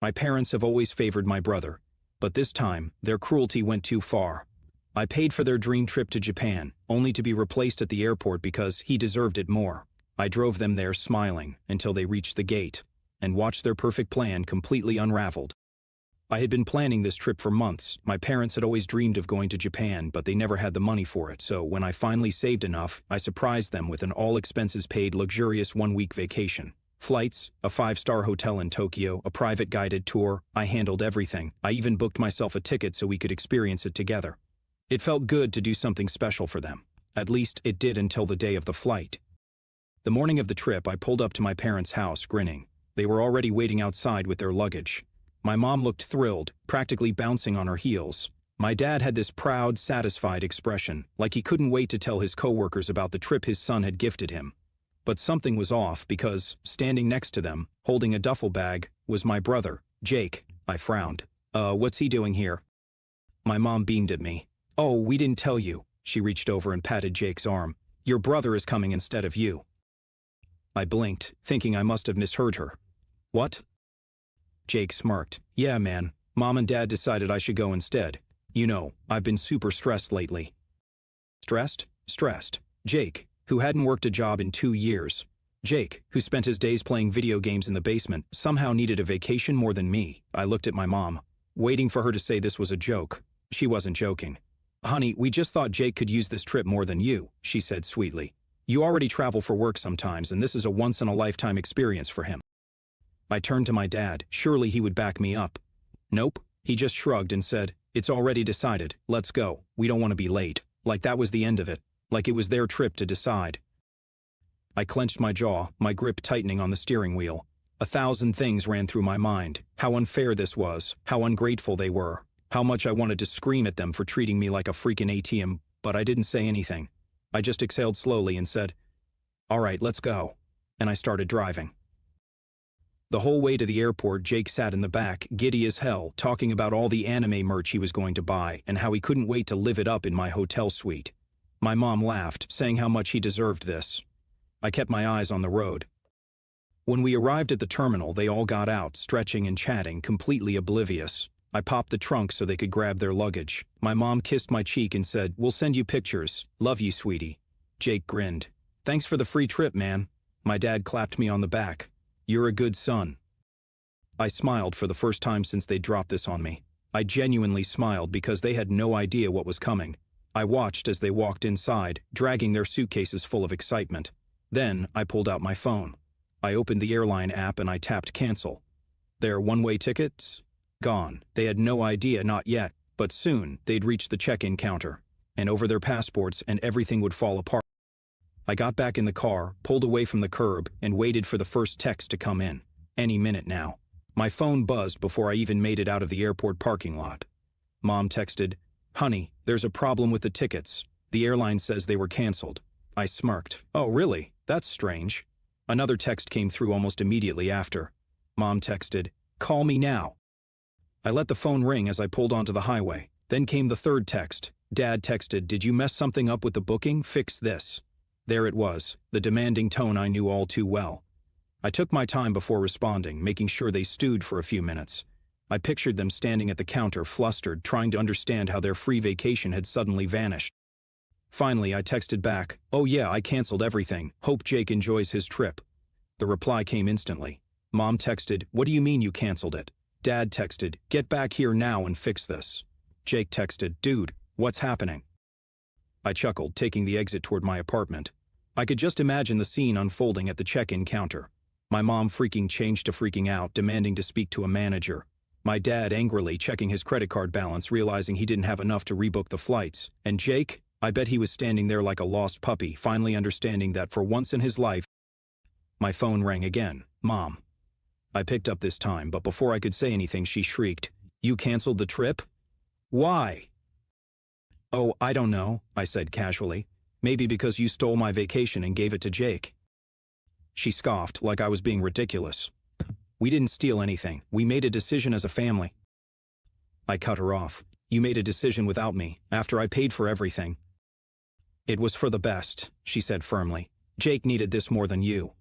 My parents have always favored my brother, but this time, their cruelty went too far. I paid for their dream trip to Japan, only to be replaced at the airport because he deserved it more. I drove them there smiling until they reached the gate, and watched their perfect plan completely unraveled. I had been planning this trip for months. My parents had always dreamed of going to Japan, but they never had the money for it, so when I finally saved enough, I surprised them with an all-expenses-paid luxurious one-week vacation. Flights, a 5-star hotel in Tokyo, a private guided tour. I handled everything. I even booked myself a ticket so we could experience it together. It felt good to do something special for them. At least, it did until the day of the flight. The morning of the trip, I pulled up to my parents' house, grinning. They were already waiting outside with their luggage. My mom looked thrilled, practically bouncing on her heels. My dad had this proud, satisfied expression, like he couldn't wait to tell his coworkers about the trip his son had gifted him. But something was off because, standing next to them, holding a duffel bag, was my brother, Jake. I frowned. What's he doing here? My mom beamed at me. Oh, we didn't tell you. She reached over and patted Jake's arm. Your brother is coming instead of you. I blinked, thinking I must have misheard her. What? Jake smirked. Yeah, man. Mom and Dad decided I should go instead. You know, I've been super stressed lately. Stressed? Stressed. Jake, who hadn't worked a job in 2 years. Jake, who spent his days playing video games in the basement, somehow needed a vacation more than me. I looked at my mom, waiting for her to say this was a joke. She wasn't joking. Honey, we just thought Jake could use this trip more than you, she said sweetly. You already travel for work sometimes, and this is a once-in-a-lifetime experience for him. I turned to my dad. Surely he would back me up. Nope. He just shrugged and said, It's already decided. Let's go. We don't want to be late. Like that was the end of it. Like it was their trip to decide. I clenched my jaw, my grip tightening on the steering wheel. 1,000 things ran through my mind. How unfair this was. How ungrateful they were. How much I wanted to scream at them for treating me like a freaking ATM, but I didn't say anything. I just exhaled slowly and said, All right, let's go. And I started driving. The whole way to the airport, Jake sat in the back, giddy as hell, talking about all the anime merch he was going to buy and how he couldn't wait to live it up in my hotel suite. My mom laughed, saying how much he deserved this. I kept my eyes on the road. When we arrived at the terminal, they all got out, stretching and chatting, completely oblivious. I popped the trunk so they could grab their luggage. My mom kissed my cheek and said, We'll send you pictures. Love you, sweetie. Jake grinned. Thanks for the free trip, man. My dad clapped me on the back. You're a good son. I smiled for the first time since they dropped this on me. I genuinely smiled because they had no idea what was coming. I watched as they walked inside, dragging their suitcases full of excitement. Then, I pulled out my phone. I opened the airline app and I tapped cancel. Their one-way tickets? Gone. They had no idea, not yet, but soon they'd reach the check-in counter, and over their passports and everything would fall apart. I got back in the car, pulled away from the curb, and waited for the first text to come in. Any minute now. My phone buzzed before I even made it out of the airport parking lot. Mom texted, Honey, there's a problem with the tickets. The airline says they were canceled. I smirked. Oh, really? That's strange. Another text came through almost immediately after. Mom texted, Call me now. I let the phone ring as I pulled onto the highway. Then came the third text. Dad texted, Did you mess something up with the booking? Fix this. There it was, the demanding tone I knew all too well. I took my time before responding, making sure they stewed for a few minutes. I pictured them standing at the counter, flustered, trying to understand how their free vacation had suddenly vanished. Finally, I texted back, Oh yeah, I canceled everything. Hope Jake enjoys his trip. The reply came instantly. Mom texted, What do you mean you canceled it? Dad texted, Get back here now and fix this. Jake texted, Dude, what's happening? I chuckled, taking the exit toward my apartment. I could just imagine the scene unfolding at the check-in counter. My mom freaking changed to freaking out, demanding to speak to a manager. My dad angrily checking his credit card balance, realizing he didn't have enough to rebook the flights. And Jake? I bet he was standing there like a lost puppy, finally understanding that for once in his life. My phone rang again. Mom. I picked up this time, but before I could say anything, she shrieked, You canceled the trip? Why? Oh, I don't know, I said casually. Maybe because you stole my vacation and gave it to Jake. She scoffed, like I was being ridiculous. We didn't steal anything. We made a decision as a family. I cut her off. You made a decision without me, after I paid for everything. It was for the best, she said firmly. Jake needed this more than you.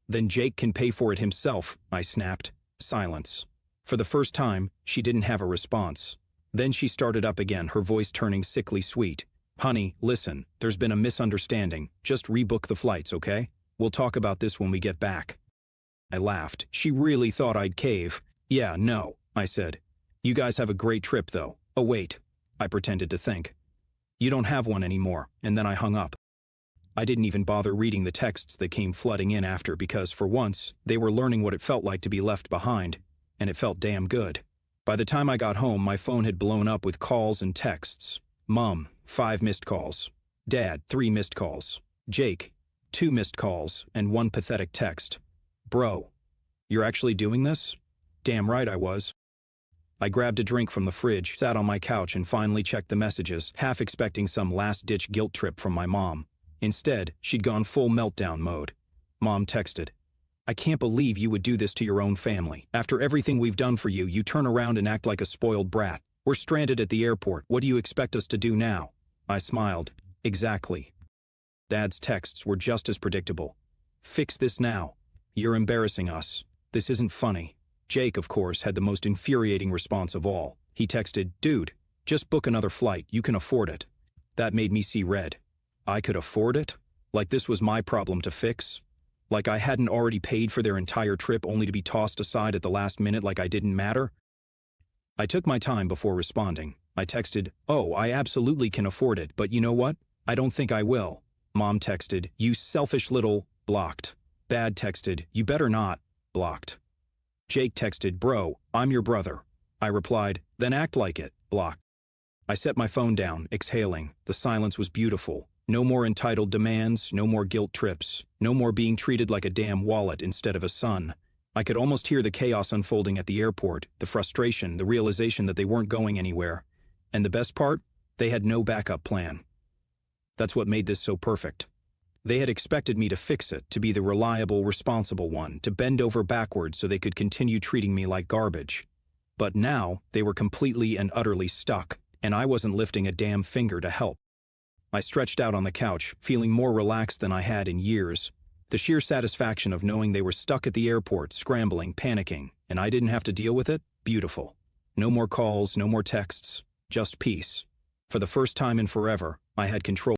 Then Jake can pay for it himself, I snapped. Silence. For the first time, she didn't have a response. Then she started up again, her voice turning sickly sweet. Honey, listen, there's been a misunderstanding. Just rebook the flights, okay? We'll talk about this when we get back. I laughed. She really thought I'd cave. Yeah, no, I said. You guys have a great trip, though. Oh, wait. I pretended to think. You don't have one anymore, and then I hung up. I didn't even bother reading the texts that came flooding in after because, for once, they were learning what it felt like to be left behind, and it felt damn good. By the time I got home, my phone had blown up with calls and texts. Mom, 5 missed calls. Dad, 3 missed calls. Jake, 2 missed calls, and 1 pathetic text. Bro, you're actually doing this? Damn right I was. I grabbed a drink from the fridge, sat on my couch, and finally checked the messages, half expecting some last-ditch guilt trip from my mom. Instead, she'd gone full meltdown mode. Mom texted, I can't believe you would do this to your own family. After everything we've done for you, you turn around and act like a spoiled brat. We're stranded at the airport. What do you expect us to do now? I smiled. Exactly. Dad's texts were just as predictable. Fix this now. You're embarrassing us. This isn't funny. Jake, of course, had the most infuriating response of all. He texted, Dude, just book another flight. You can afford it. That made me see red. I could afford it? Like this was my problem to fix? Like I hadn't already paid for their entire trip only to be tossed aside at the last minute like I didn't matter? I took my time before responding. I texted, Oh, I absolutely can afford it, but you know what? I don't think I will. Mom texted, You selfish little... blocked. Dad texted, You better not... blocked. Jake texted, Bro, I'm your brother. I replied, Then act like it... blocked. I set my phone down, exhaling. The silence was beautiful. No more entitled demands, no more guilt trips, no more being treated like a damn wallet instead of a son. I could almost hear the chaos unfolding at the airport, the frustration, the realization that they weren't going anywhere. And the best part? They had no backup plan. That's what made this so perfect. They had expected me to fix it, to be the reliable, responsible one, to bend over backwards so they could continue treating me like garbage. But now, they were completely and utterly stuck, and I wasn't lifting a damn finger to help. I stretched out on the couch, feeling more relaxed than I had in years. The sheer satisfaction of knowing they were stuck at the airport, scrambling, panicking, and I didn't have to deal with it, beautiful. No more calls, no more texts, just peace. For the first time in forever, I had control.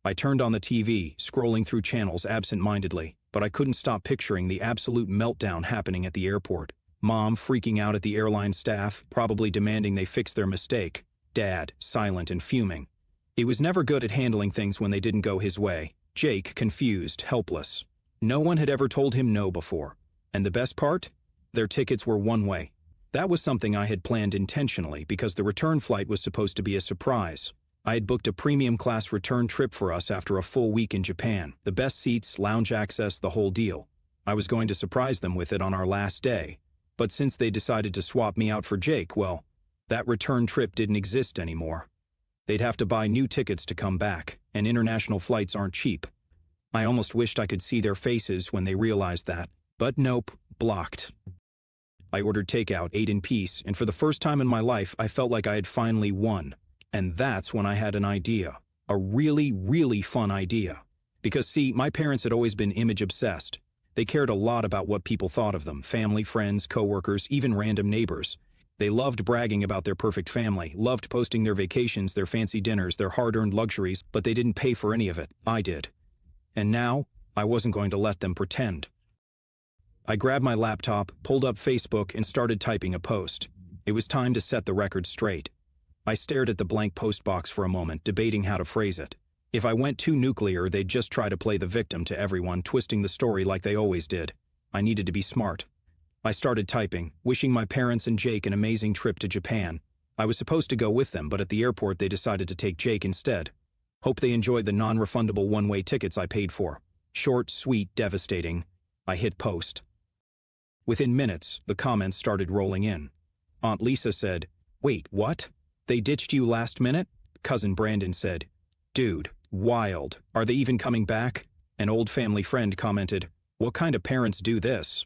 I turned on the TV, scrolling through channels absent-mindedly, but I couldn't stop picturing the absolute meltdown happening at the airport. Mom freaking out at the airline staff, probably demanding they fix their mistake. Dad, silent and fuming. He was never good at handling things when they didn't go his way. Jake, confused, helpless. No one had ever told him no before. And the best part? Their tickets were one way. That was something I had planned intentionally because the return flight was supposed to be a surprise. I had booked a premium class return trip for us after a full week in Japan. The best seats, lounge access, the whole deal. I was going to surprise them with it on our last day. But since they decided to swap me out for Jake, well, that return trip didn't exist anymore. They'd have to buy new tickets to come back, and international flights aren't cheap. I almost wished I could see their faces when they realized that, but nope, blocked. I ordered takeout, ate in peace, and for the first time in my life, I felt like I had finally won. And that's when I had an idea. A really, really fun idea. Because see, my parents had always been image-obsessed. They cared a lot about what people thought of them, family, friends, coworkers, even random neighbors. They loved bragging about their perfect family, loved posting their vacations, their fancy dinners, their hard-earned luxuries, but they didn't pay for any of it. I did. And now, I wasn't going to let them pretend. I grabbed my laptop, pulled up Facebook, and started typing a post. It was time to set the record straight. I stared at the blank post box for a moment, debating how to phrase it. If I went too nuclear, they'd just try to play the victim to everyone, twisting the story like they always did. I needed to be smart. I started typing, wishing my parents and Jake an amazing trip to Japan. I was supposed to go with them, but at the airport they decided to take Jake instead. Hope they enjoyed the non-refundable one-way tickets I paid for. Short, sweet, devastating. I hit post. Within minutes, the comments started rolling in. Aunt Lisa said, Wait, what? They ditched you last minute? Cousin Brandon said, Dude, wild. Are they even coming back? An old family friend commented, What kind of parents do this?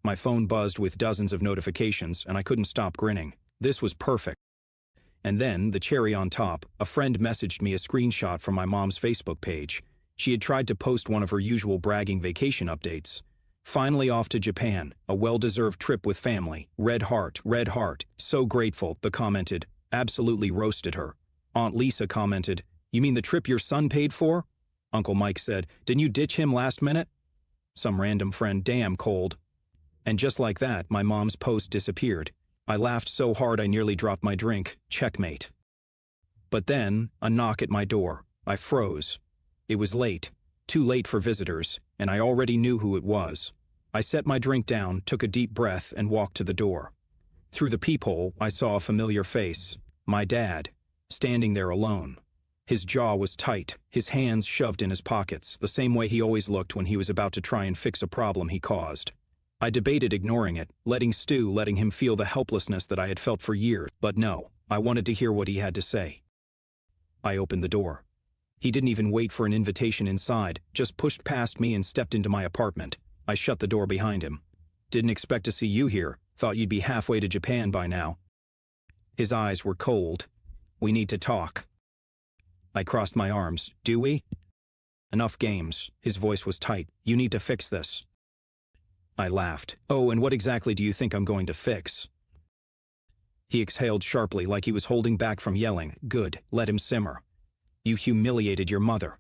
My phone buzzed with dozens of notifications, and I couldn't stop grinning. This was perfect. And then, the cherry on top, a friend messaged me a screenshot from my mom's Facebook page. She had tried to post one of her usual bragging vacation updates. Finally off to Japan, a well-deserved trip with family. Red heart, so grateful, the commented. Absolutely roasted her. Aunt Lisa commented, "You mean the trip your son paid for?" Uncle Mike said, "Didn't you ditch him last minute?" Some random friend, "Damn cold." And just like that, my mom's post disappeared. I laughed so hard I nearly dropped my drink. Checkmate. But then, a knock at my door. I froze. It was late. Too late for visitors, and I already knew who it was. I set my drink down, took a deep breath, and walked to the door. Through the peephole, I saw a familiar face. My dad, standing there alone. His jaw was tight, his hands shoved in his pockets, the same way he always looked when he was about to try and fix a problem he caused. I debated ignoring it, letting him feel the helplessness that I had felt for years, but no, I wanted to hear what he had to say. I opened the door. He didn't even wait for an invitation inside, just pushed past me and stepped into my apartment. I shut the door behind him. "Didn't expect to see you here. Thought you'd be halfway to Japan by now." His eyes were cold. "We need to talk." I crossed my arms. "Do we?" "Enough games." His voice was tight. "You need to fix this." I laughed. "Oh, and what exactly do you think I'm going to fix?" He exhaled sharply like he was holding back from yelling. "Good, let him simmer. You humiliated your mother."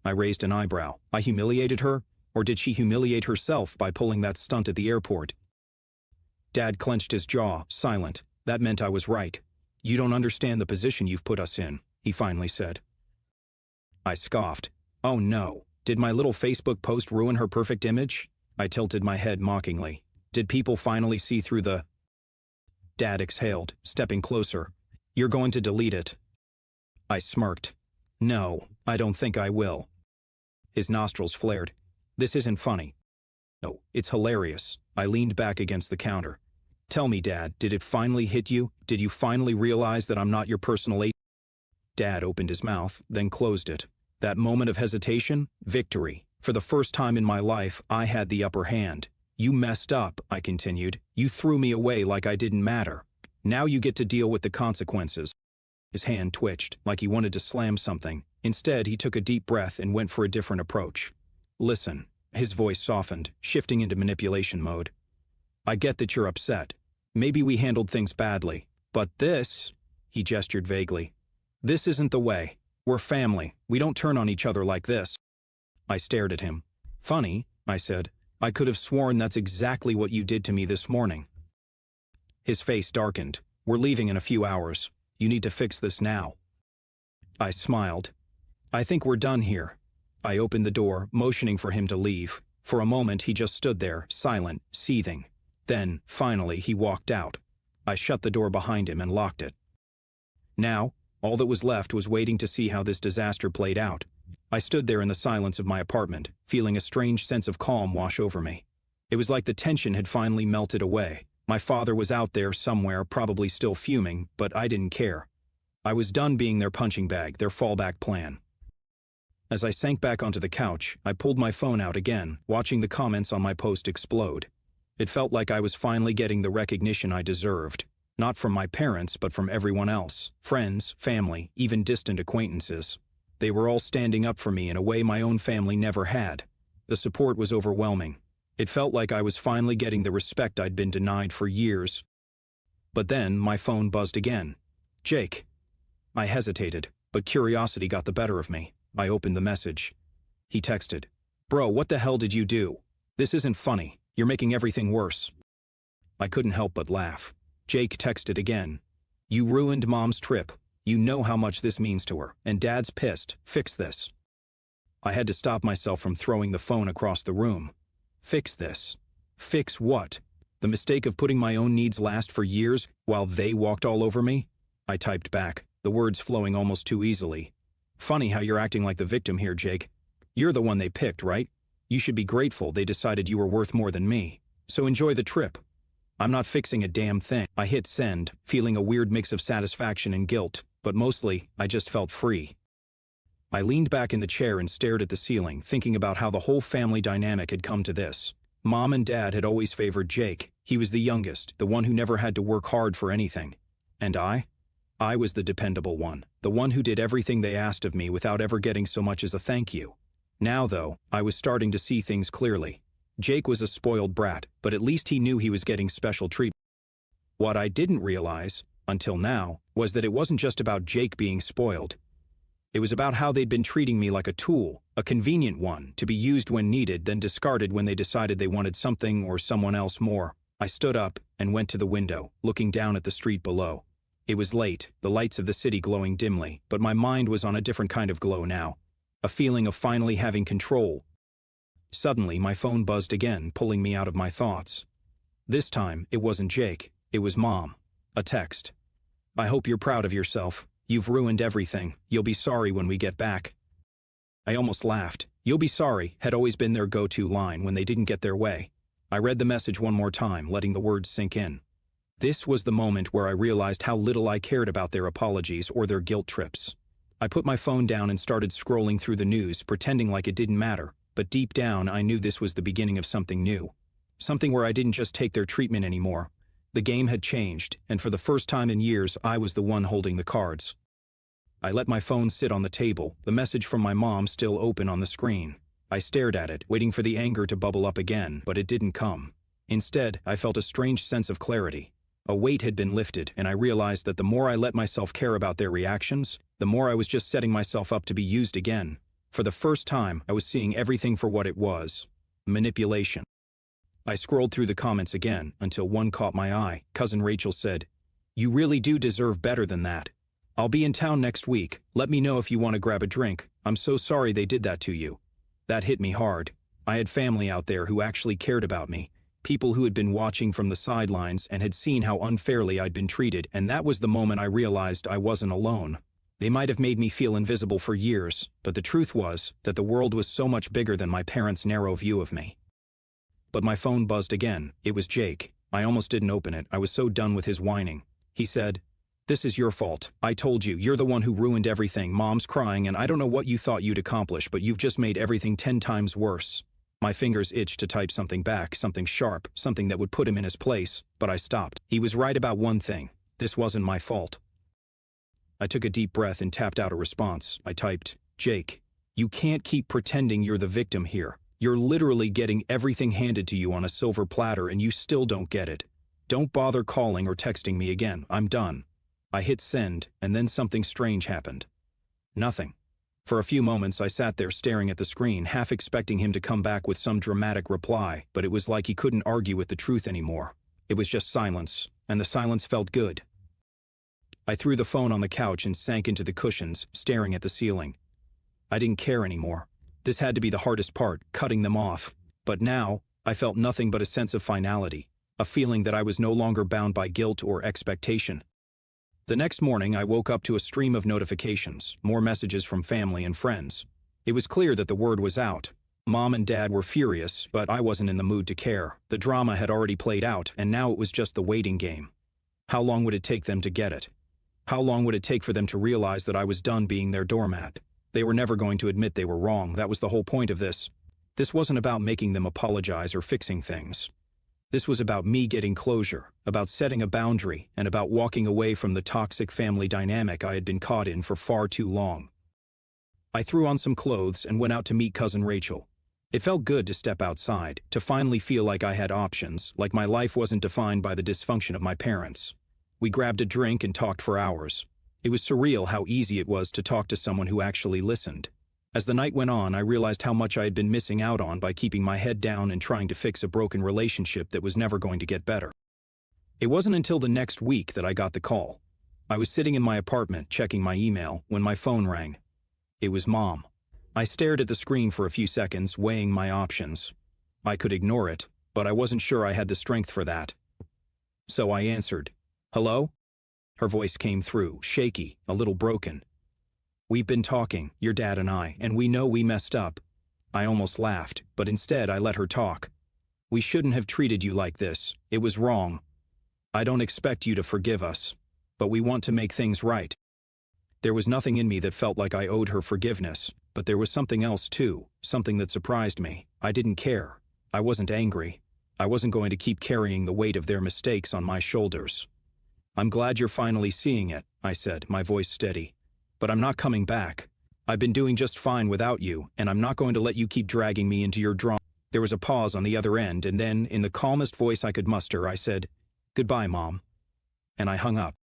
I raised an eyebrow. I humiliated her? Or did she humiliate herself by pulling that stunt at the airport? Dad clenched his jaw, silent. That meant I was right. "You don't understand the position you've put us in," he finally said. I scoffed. "Oh no, did my little Facebook post ruin her perfect image?" I tilted my head mockingly. "Did people finally see through the—" Dad exhaled, stepping closer. "You're going to delete it." I smirked. "No, I don't think I will." His nostrils flared. "This isn't funny." "No, it's hilarious." I leaned back against the counter. "Tell me, Dad, did it finally hit you? Did you finally realize that I'm not your personal agent?" Dad opened his mouth, then closed it. That moment of hesitation, victory. For the first time in my life, I had the upper hand. "You messed up," I continued. "You threw me away like I didn't matter. Now you get to deal with the consequences." His hand twitched, like he wanted to slam something. Instead, he took a deep breath and went for a different approach. "Listen." His voice softened, shifting into manipulation mode. "I get that you're upset. Maybe we handled things badly. But this," he gestured vaguely, "this isn't the way. We're family. We don't turn on each other like this." I stared at him. "Funny," I said. "I could have sworn that's exactly what you did to me this morning." His face darkened. "We're leaving in a few hours. You need to fix this now." I smiled. "I think we're done here." I opened the door, motioning for him to leave. For a moment, he just stood there, silent, seething. Then, finally, he walked out. I shut the door behind him and locked it. Now, all that was left was waiting to see how this disaster played out. I stood there in the silence of my apartment, feeling a strange sense of calm wash over me. It was like the tension had finally melted away. My father was out there somewhere, probably still fuming, but I didn't care. I was done being their punching bag, their fallback plan. As I sank back onto the couch, I pulled my phone out again, watching the comments on my post explode. It felt like I was finally getting the recognition I deserved. Not from my parents, but from everyone else. Friends, family, even distant acquaintances. They were all standing up for me in a way my own family never had. The support was overwhelming. It felt like I was finally getting the respect I'd been denied for years. But then, my phone buzzed again. "Jake." I hesitated, but curiosity got the better of me. I opened the message. He texted, "Bro, what the hell did you do? This isn't funny. You're making everything worse." I couldn't help but laugh. Jake texted again. "You ruined Mom's trip. You know how much this means to her, and Dad's pissed. Fix this." I had to stop myself from throwing the phone across the room. Fix this. Fix what? The mistake of putting my own needs last for years while they walked all over me? I typed back, the words flowing almost too easily. "Funny how you're acting like the victim here, Jake. You're the one they picked, right? You should be grateful they decided you were worth more than me. So enjoy the trip. I'm not fixing a damn thing." I hit send, feeling a weird mix of satisfaction and guilt, but mostly, I just felt free. I leaned back in the chair and stared at the ceiling, thinking about how the whole family dynamic had come to this. Mom and Dad had always favored Jake. He was the youngest, the one who never had to work hard for anything. And I was the dependable one, the one who did everything they asked of me without ever getting so much as a thank you. Now, though, I was starting to see things clearly. Jake was a spoiled brat, but at least he knew he was getting special treatment. What I didn't realize, until now, was that it wasn't just about Jake being spoiled. It was about how they'd been treating me like a tool, a convenient one, to be used when needed, then discarded when they decided they wanted something or someone else more. I stood up and went to the window, looking down at the street below. It was late, the lights of the city glowing dimly, but my mind was on a different kind of glow now. A feeling of finally having control. Suddenly, my phone buzzed again, pulling me out of my thoughts. This time, it wasn't Jake, it was Mom. A text. "I hope you're proud of yourself. You've ruined everything. You'll be sorry when we get back." I almost laughed. "You'll be sorry" had always been their go-to line when they didn't get their way. I read the message one more time, letting the words sink in. This was the moment where I realized how little I cared about their apologies or their guilt trips. I put my phone down and started scrolling through the news, pretending like it didn't matter, but deep down I knew this was the beginning of something new. Something where I didn't just take their treatment anymore. The game had changed, and for the first time in years, I was the one holding the cards. I let my phone sit on the table, the message from my mom still open on the screen. I stared at it, waiting for the anger to bubble up again, but it didn't come. Instead, I felt a strange sense of clarity. A weight had been lifted, and I realized that the more I let myself care about their reactions, the more I was just setting myself up to be used again. For the first time, I was seeing everything for what it was. Manipulation. I scrolled through the comments again, until one caught my eye. Cousin Rachel said, "You really do deserve better than that. I'll be in town next week. Let me know if you want to grab a drink. I'm so sorry they did that to you." That hit me hard. I had family out there who actually cared about me. People who had been watching from the sidelines and had seen how unfairly I'd been treated, and that was the moment I realized I wasn't alone. They might have made me feel invisible for years, but the truth was that the world was so much bigger than my parents' narrow view of me. But my phone buzzed again. It was Jake. I almost didn't open it. I was so done with his whining. He said, "This is your fault. I told you, you're the one who ruined everything. Mom's crying, and I don't know what you thought you'd accomplish, but you've just made everything 10 times worse." My fingers itched to type something back, something sharp, something that would put him in his place, but I stopped. He was right about one thing. This wasn't my fault. I took a deep breath and tapped out a response. I typed, "Jake, you can't keep pretending you're the victim here. You're literally getting everything handed to you on a silver platter and you still don't get it. Don't bother calling or texting me again. I'm done." I hit send, and then something strange happened. Nothing. For a few moments I sat there staring at the screen, half expecting him to come back with some dramatic reply, but it was like he couldn't argue with the truth anymore. It was just silence, and the silence felt good. I threw the phone on the couch and sank into the cushions, staring at the ceiling. I didn't care anymore. This had to be the hardest part, cutting them off. But now, I felt nothing but a sense of finality, a feeling that I was no longer bound by guilt or expectation. The next morning, I woke up to a stream of notifications, more messages from family and friends. It was clear that the word was out. Mom and Dad were furious, but I wasn't in the mood to care. The drama had already played out, and now it was just the waiting game. How long would it take them to get it? How long would it take for them to realize that I was done being their doormat? They were never going to admit they were wrong. That was the whole point of this. This wasn't about making them apologize or fixing things. This was about me getting closure, about setting a boundary, and about walking away from the toxic family dynamic I had been caught in for far too long. I threw on some clothes and went out to meet Cousin Rachel. It felt good to step outside, to finally feel like I had options, like my life wasn't defined by the dysfunction of my parents. We grabbed a drink and talked for hours. It was surreal how easy it was to talk to someone who actually listened. As the night went on, I realized how much I had been missing out on by keeping my head down and trying to fix a broken relationship that was never going to get better. It wasn't until the next week that I got the call. I was sitting in my apartment checking my email when my phone rang. It was Mom. I stared at the screen for a few seconds, weighing my options. I could ignore it, but I wasn't sure I had the strength for that. So I answered, "Hello?" Her voice came through, shaky, a little broken. "We've been talking, your dad and I, and we know we messed up." I almost laughed, but instead I let her talk. "We shouldn't have treated you like this. It was wrong. I don't expect you to forgive us, but we want to make things right." There was nothing in me that felt like I owed her forgiveness, but there was something else too, something that surprised me. I didn't care. I wasn't angry. I wasn't going to keep carrying the weight of their mistakes on my shoulders. "I'm glad you're finally seeing it," I said, my voice steady. "But I'm not coming back. I've been doing just fine without you, and I'm not going to let you keep dragging me into your drama." There was a pause on the other end, and then, in the calmest voice I could muster, I said, "Goodbye, Mom." And I hung up.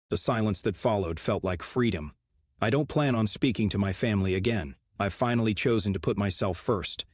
The silence that followed felt like freedom. I don't plan on speaking to my family again. I've finally chosen to put myself first.